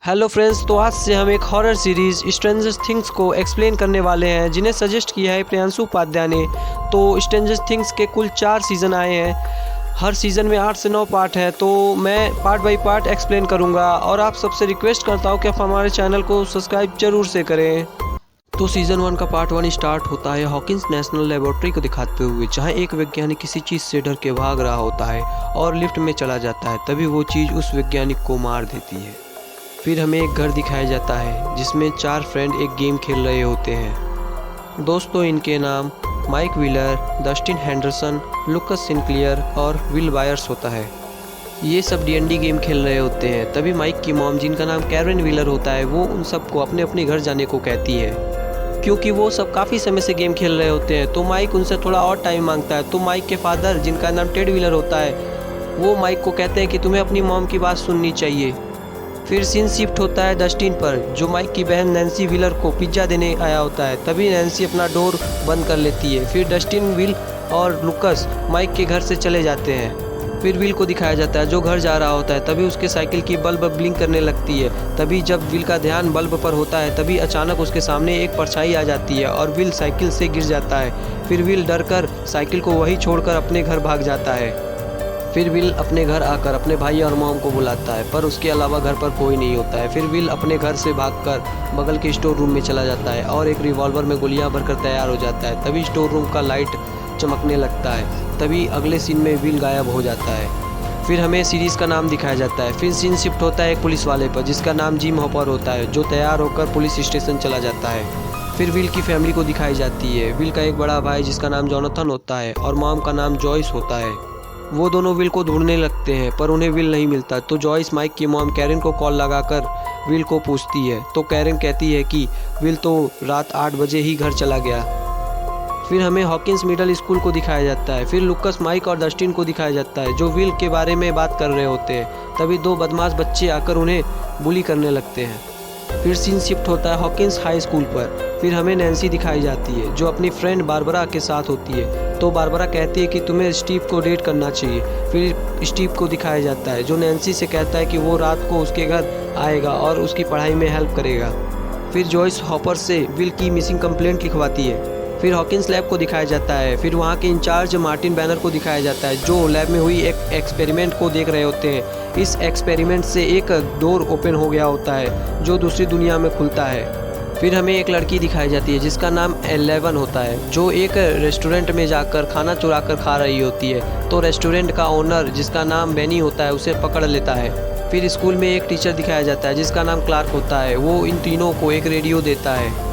Hello friends, तो आज से हम एक हॉरर सीरीज़ स्ट्रेंजर थिंग्स को एक्सप्लेन करने वाले हैं, जिन्हें सजेस्ट किया है प्रियांशु उपाध्याय ने। तो स्ट्रेंजर थिंग्स के कुल 4 सीज़न आए हैं। हर सीज़न में 8 से 9 पार्ट हैं। तो मैं पार्ट बाय पार्ट एक्सप्लेन करूंगा और आप सबसे रिक्वेस्ट करता हूं कि आप हमारे चैनल को सब्सक्राइब जरूर से करें। तो सीज़न 1 का पार्ट 1 स्टार्ट होता है हॉकिंस नेशनल लेबोरेटरी को दिखाते हुए, जहां एक वैज्ञानिक किसी चीज़ से डर के भाग रहा होता है और लिफ्ट में चला जाता है। तभी वो चीज़ उस वैज्ञानिक को मार देती है। फिर हमें एक घर दिखाया जाता है जिसमें 4 फ्रेंड एक गेम खेल रहे होते हैं। दोस्तों, इनके नाम Mike Wheeler, Dustin Henderson, Lucas Sinclair और विल बायर्स होता है। ये सब D&D गेम खेल रहे होते हैं। तभी माइक की मॉम, जिनका नाम कैरन व्हीलर होता है, वो उन सबको अपने अपने घर जाने को कहती है, क्योंकि वो सब काफ़ी समय से गेम खेल रहे होते हैं। तो माइक उनसे थोड़ा और टाइम मांगता है। तो माइक के फादर, जिनका नाम टेड व्हीलर होता है, वो माइक को कहते हैं कि तुम्हें अपनी मॉम की बात सुननी चाहिए। फिर सीन शिफ्ट होता है डस्टिन पर, जो माइक की बहन नैन्सी व्हीलर को पिज्ज़ा देने आया होता है। तभी नैन्सी अपना डोर बंद कर लेती है। फिर डस्टिन, विल और लुकस माइक के घर से चले जाते हैं। फिर विल को दिखाया जाता है जो घर जा रहा होता है। तभी उसके साइकिल की बल्ब ब्लिंक करने लगती है। तभी जब विल का ध्यान बल्ब पर होता है, तभी अचानक उसके सामने एक परछाई आ जाती है और विल साइकिल से गिर जाता है। फिर विल डर कर साइकिल को वहीं छोड़कर अपने घर भाग जाता है। फिर विल अपने घर आकर अपने भाई और मॉम को बुलाता है, पर उसके अलावा घर पर कोई नहीं होता है। फिर विल अपने घर से भागकर बगल के स्टोर रूम में चला जाता है और एक रिवॉल्वर में गोलियां भरकर तैयार हो जाता है। तभी स्टोर रूम का लाइट चमकने लगता है। तभी अगले सीन में विल गायब हो जाता है। फिर हमें सीरीज़ का नाम दिखाया जाता है। फिर सीन शिफ्ट होता है एक पुलिस वाले पर, जिसका नाम जिम हॉपर होता है, जो तैयार होकर पुलिस स्टेशन चला जाता है। फिर विल की फैमिली को दिखाई जाती है। विल का एक बड़ा भाई, जिसका नाम जोनाथन होता है, और मॉम का नाम जॉयस होता है। वो दोनों विल को ढूंढने लगते हैं, पर उन्हें विल नहीं मिलता। तो जॉयस माइक की मॉम कैरन को कॉल लगाकर विल को पूछती है। तो कैरन कहती है कि विल तो रात 8 बजे ही घर चला गया। फिर हमें हॉकिंस मिडिल स्कूल को दिखाया जाता है। फिर लुकस, माइक और डस्टिन को दिखाया जाता है, जो विल के बारे में बात कर रहे होते हैं। तभी 2 बदमाश बच्चे आकर उन्हें बुली करने लगते हैं। फिर सीन शिफ्ट होता है हॉकिंस हाई स्कूल पर। फिर हमें नैन्सी दिखाई जाती है, जो अपनी फ्रेंड बारबरा के साथ होती है। तो बारबरा कहती है कि तुम्हें स्टीव को डेट करना चाहिए। फिर स्टीव को दिखाया जाता है, जो नैन्सी से कहता है कि वो रात को उसके घर आएगा और उसकी पढ़ाई में हेल्प करेगा। फिर जॉयस हॉपर से विल की मिसिंग कंप्लेंट लिखवाती है। फिर हॉकिंस लैब को दिखाया जाता है। फिर वहाँ के इंचार्ज मार्टिन बैनर को दिखाया जाता है, जो लैब में हुई एक एक्सपेरिमेंट को देख रहे होते हैं। इस एक्सपेरिमेंट से एक डोर ओपन हो गया होता है, जो दूसरी दुनिया में खुलता है। फिर हमें एक लड़की दिखाई जाती है, जिसका नाम 11 होता है, जो एक रेस्टोरेंट में जाकर खाना चुरा कर खा रही होती है। तो रेस्टोरेंट का ओनर, जिसका नाम बेनी होता है, उसे पकड़ लेता है। फिर स्कूल में एक टीचर दिखाया जाता है, जिसका नाम क्लार्क होता है। वो इन तीनों को एक रेडियो देता है।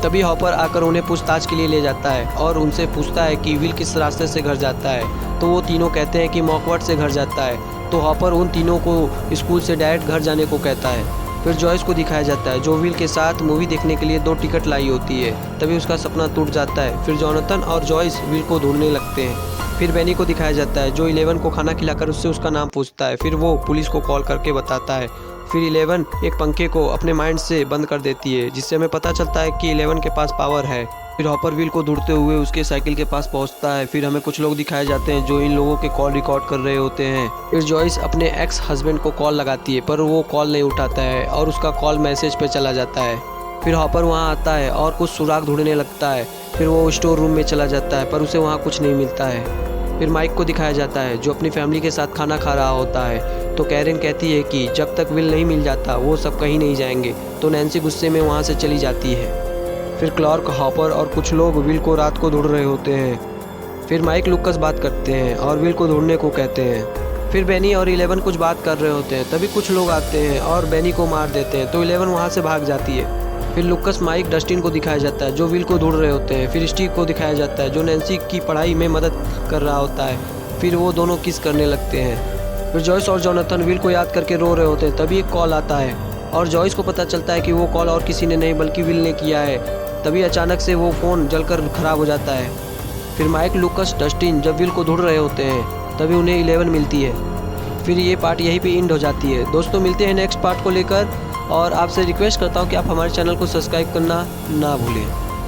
तभी हॉपर आकर उन्हें पूछताछ के लिए ले जाता है और उनसे पूछता है कि विल किस रास्ते से घर जाता है। तो वो तीनों कहते हैं कि मॉकवर्ड से घर जाता है। तो हॉपर उन तीनों को स्कूल से डायरेक्ट घर जाने को कहता है। फिर जॉयस को दिखाया जाता है, जो विल के साथ मूवी देखने के लिए 2 टिकट लाई होती है। तभी उसका सपना टूट जाता है। फिर जोनाथन और जॉयस विल को ढूंढने लगते हैं। फिर बेनी को दिखाया जाता है, जो 11 को खाना खिलाकर उससे उसका नाम पूछता है। फिर वो पुलिस को कॉल करके बताता है। फिर 11 एक पंखे को अपने माइंड से बंद कर देती है, जिससे हमें पता चलता है कि 11 के पास पावर है। फिर हॉपर विल को ढूंढते हुए उसके साइकिल के पास पहुंचता है। फिर हमें कुछ लोग दिखाए जाते हैं, जो इन लोगों के कॉल रिकॉर्ड कर रहे होते हैं। फिर जॉयस अपने एक्स हस्बैंड को कॉल लगाती है, पर वो कॉल नहीं उठाता है और उसका कॉल मैसेज पे चला जाता है। फिर हॉपर वहाँ आता है और कुछ सुराग ढूंढने लगता है। फिर वो स्टोर रूम में चला जाता है, पर उसे वहाँ कुछ नहीं मिलता है। फिर माइक को दिखाया जाता है, जो अपनी फैमिली के साथ खाना खा रहा होता है। तो कैरन कहती है कि जब तक विल नहीं मिल जाता वो सब कहीं नहीं जाएंगे। तो नैन्सी गुस्से में वहाँ से चली जाती है। फिर क्लार्क, हॉपर और कुछ लोग विल को रात को ढूंढ रहे होते हैं। फिर माइक लुकस बात करते हैं और विल को ढूंढने को कहते हैं। फिर बेनी और 11 कुछ बात कर रहे होते हैं। तभी कुछ लोग आते हैं और बेनी को मार देते हैं। तो 11 वहाँ से भाग जाती है। फिर लुकस, माइक, डस्टिन को दिखाया जाता है, जो विल को ढूंढ रहे होते हैं। फिर स्टीव को दिखाया जाता है, जो नैन्सी की पढ़ाई में मदद कर रहा होता है। फिर वो दोनों किस करने लगते हैं। फिर जॉयस और जोनाथन विल को याद करके रो रहे होते हैं। तभी एक कॉल आता है और जॉयस को पता चलता है कि वो कॉल और किसी ने नहीं बल्कि विल ने किया है। तभी अचानक से वो फ़ोन जलकर ख़राब हो जाता है। फिर माइक, लुकस, डस्टिन जब विल को ढूंढ रहे होते हैं, तभी उन्हें 11 मिलती है। फिर ये पार्ट यहीं पे एंड हो जाती है। दोस्तों, मिलते हैं नेक्स्ट पार्ट को लेकर, और आपसे रिक्वेस्ट करता हूँ कि आप हमारे चैनल को सब्सक्राइब करना ना भूलें।